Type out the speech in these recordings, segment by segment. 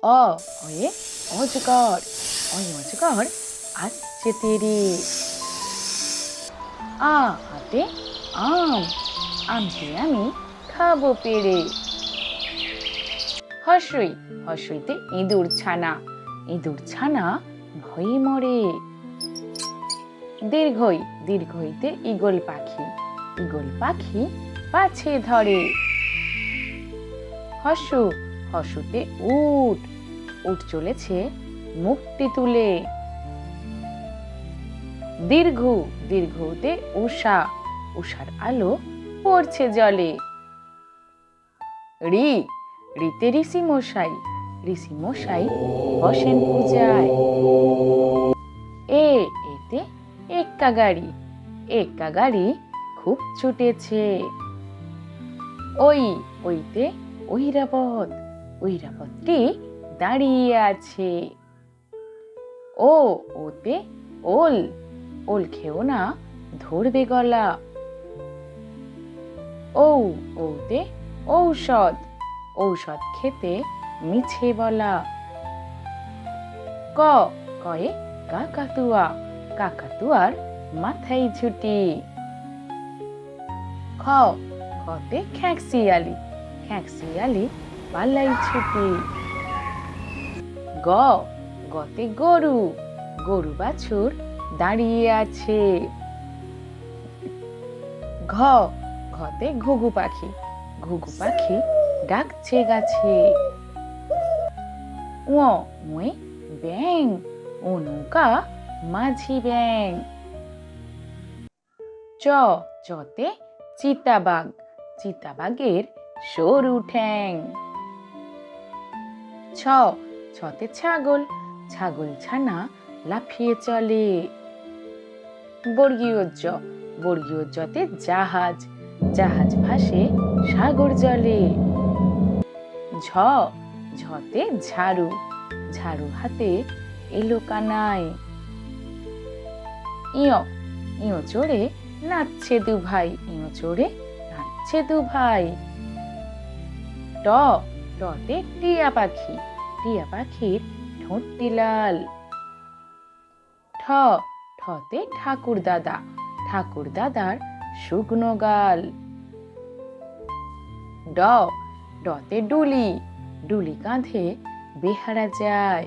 অ অয়ে অজগর, অজগর আসছে তেরে। আ হাতে আম, আমটি আমি খাবো পেড়ে। হর্ষই, হর্ষইতে ইঁদুর ছানা, ইঁদুর ছানা ভয়ে মরে। দীর্ঘই, দীর্ঘইতে ঈগল পাখি, ঈগল পাখি পাছে ধরে। হর্ষু, হর্ষুতে উট, উট চলেছে মুখটি তুলে। দীর্ঘ, দীর্ঘতে উষা, উষার আলো পড়ছে জলে। ঋ, ঋতে ঋষি মশাই, ঋষি মশাই বসেন পূজায়। এতে এক্কা গাড়ি, এক্কা গাড়ি খুব ছুটেছে। ওইতে ঐরাবত, ঐরাবতটি দাঁড়িয়ে আছে। ওতে ওল, ওল খেও না ধরবে গলা। ওতে ঔষধ, ঔষধ খেতে মিছে বলা। কয়ে কাকাতুয়া, কাকাতুয়ার মাথায় ঝুটি। খতে খ্যাঁকশিয়ালি, খ্যাঁকশিয়ালি পালাই ছুটি। গতে গরু, গরু বাছুর দাঁড়িয়ে আছে। ঘতে ঘুঘু পাখি, ঘুঘু পাখি ডাকছে গাছে। ওয়ে ব্যাং, ও নৌকা মাঝি ব্যাং। চতে চিতাবাঘ, চিতাবাঘের সরু ঠ্যাং। ছতে ছাগল, ছাগল ছানা লাফিয়ে চলে। বর্গীয় জ, বর্গীয় জতে জাহাজ, জাহাজ ভাসে সাগর জলে। ঝতে ঝাড়ু, ঝাড়ু হাতে এলো কানায়। ইয় চড়ে নাচছে দু ভাই, ইয় চড়ে নাচছে দু ভাই। টতে টিয়া পাখি, টিয়া পাখির ঠোঁটটি লাল। ঠতে ঠাকুর দাদা, ঠাকুর দাদার শুকনো গাল। ডতে ডুলি, ডুলি কাঁধে বেহারা যায়।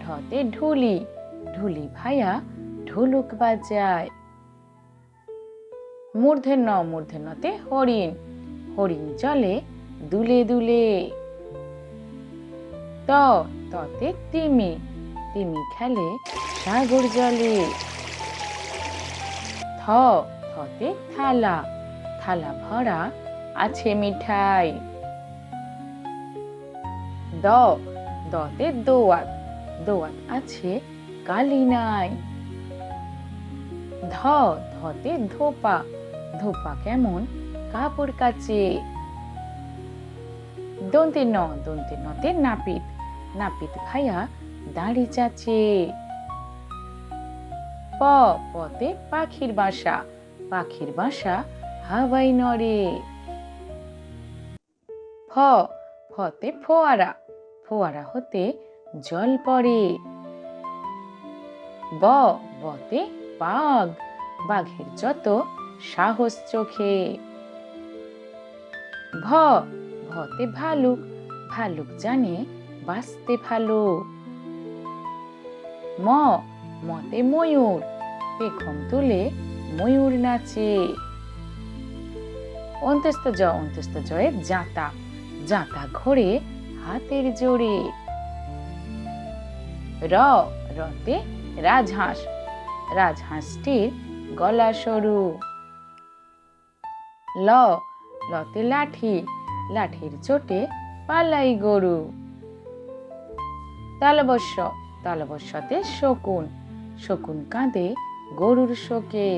ঢতে ঢুলি, ঢুলি ভায়া ঢোলক বাজায়। মূর্ধন্য, মূর্ধন্যতে হরিণ, হরিণ চলে দুলে দুলে। ততে তিমি, তিমি খেলে সাগর জলে। থতে থালা, থালা ভরা আছে মিঠাই। দতে দোয়াত, দোয়াত আছে কালি নাই। ধতে ধোপা, ধোপা কেমন কাপড় কাচে। দন্তে নতে নাপিত, নাপিত ভাইয়া দাড়ি চাচে। পতে পাখির বাসা, পাখির বাসা হাওয়ায় নড়ে। ফতে ফোয়ারা, ফোয়ারা হতে জল পড়ে। বতে বাঘ, বাঘের যত সাহস চোখে। ভতে ভালুক, ভালুক জানে বাঁচতে ভালো। মতে ময়ূর, পেখম তুলে ময়ূর নাচে। অন্তস্থ জয়ে জাঁতা, জাঁতা ঘোরে হাতের জোরে। রতে রাজহাঁস, রাজহাঁসটির গলা সরু। লতে লাঠি, লাঠির চোটে পালাই গরু। তালবস্য, তালবস্যতে শকুন, শকুন কাঁদে গরুর শোকে।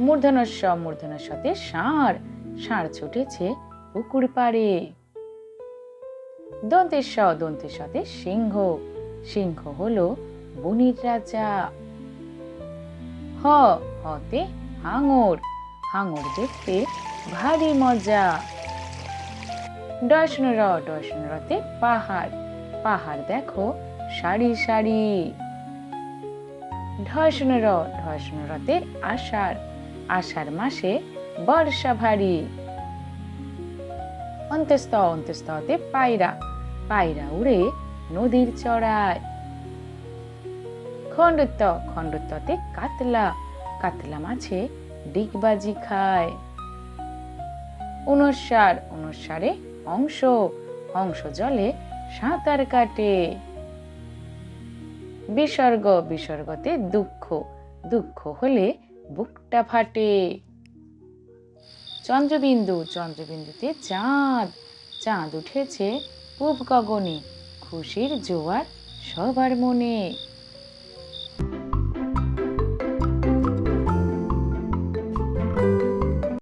মূর্ধন্যস্ব, মূর্ধন্যস্বতে ষাঁড়, ষাঁড় ছুটেছে পুকুর পাড়ে। দন্তেশ্ব, দন্তেশ্বতে সিংহ, সিংহ হলো বনির রাজা। হতে হাঙর, হাঙর দেখতে ভারী মজা। ডয়সনরতে পাহাড়, পাহাড় দেখো সারি সারি। ঢয়সনরতে আষাঢ়, আষাঢ় মাসে বর্ষা ভারী। অন্তস্ততে পায়রা, পায়রা উড়ে নদীর চড়ায়। খণ্ডত্বতে কাতলা, কাতলা মাছে ডিগবাজি খায়। অনুস্বারে হংস, হংস জলে সাঁতার কাটে। বিসর্গতে দুঃখ, দুঃখ হলে বুকটা ফাটে। চন্দ্রবিন্দুতে চাঁদ, চাঁদ উঠেছে পূব গগনে, খুশির জোয়ার সবার মনে।